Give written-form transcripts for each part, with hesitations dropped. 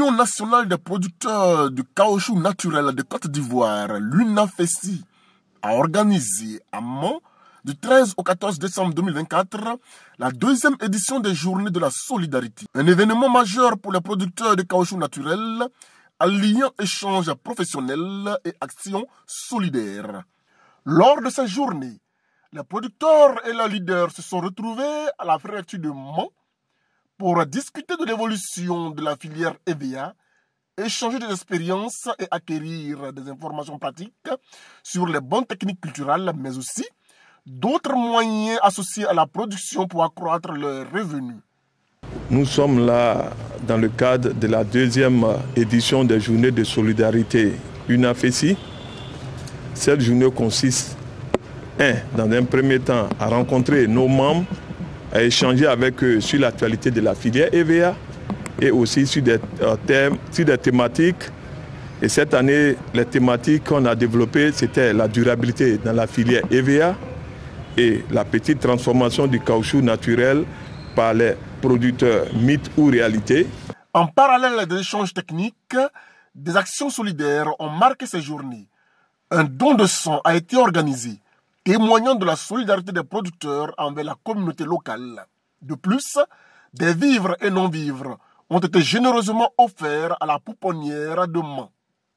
L'Union nationale des producteurs de caoutchouc naturel de Côte d'Ivoire, l'UNAFESI, a organisé à Mans, du 13 au 14 décembre 2024, la deuxième édition des Journées de la Solidarité. Un événement majeur pour les producteurs de caoutchouc naturel, alliant échanges professionnels et actions solidaires. Lors de ces journées, les producteurs et leurs leaders se sont retrouvés à la préfecture de Mans pour discuter de l'évolution de la filière EVA, échanger des expériences et acquérir des informations pratiques sur les bonnes techniques culturelles, mais aussi d'autres moyens associés à la production pour accroître leurs revenus. Nous sommes là dans le cadre de la deuxième édition des Journées de solidarité UNAFESI. Cette journée consiste, dans un premier temps, à rencontrer nos membres, à échanger avec eux sur l'actualité de la filière EVA et aussi sur des thématiques. Et cette année, les thématiques qu'on a développées, c'était la durabilité dans la filière EVA et la petite transformation du caoutchouc naturel par les producteurs, mythes ou réalité. En parallèle des échanges techniques, des actions solidaires ont marqué ces journées. Un don de sang a été organisé, témoignant de la solidarité des producteurs envers la communauté locale. De plus, des vivres et non-vivres ont été généreusement offerts à la pouponnière de Mans.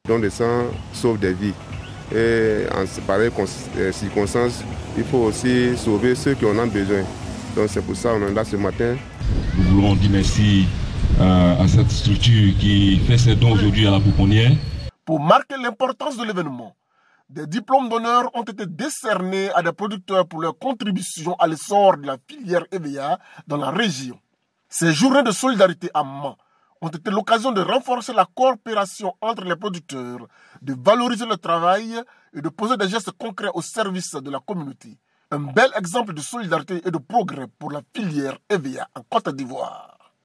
Don de sang sauve des vies. Et en pareille circonstances, il faut aussi sauver ceux qui en ont besoin. Donc c'est pour ça qu'on est là ce matin. Nous voulons dire merci à cette structure qui fait ses dons aujourd'hui à la pouponnière. Pour marquer l'importance de l'événement, des diplômes d'honneur ont été décernés à des producteurs pour leur contribution à l'essor de la filière EVA dans la région. Ces journées de solidarité à Mans ont été l'occasion de renforcer la coopération entre les producteurs, de valoriser le travail et de poser des gestes concrets au service de la communauté. Un bel exemple de solidarité et de progrès pour la filière EVA en Côte d'Ivoire.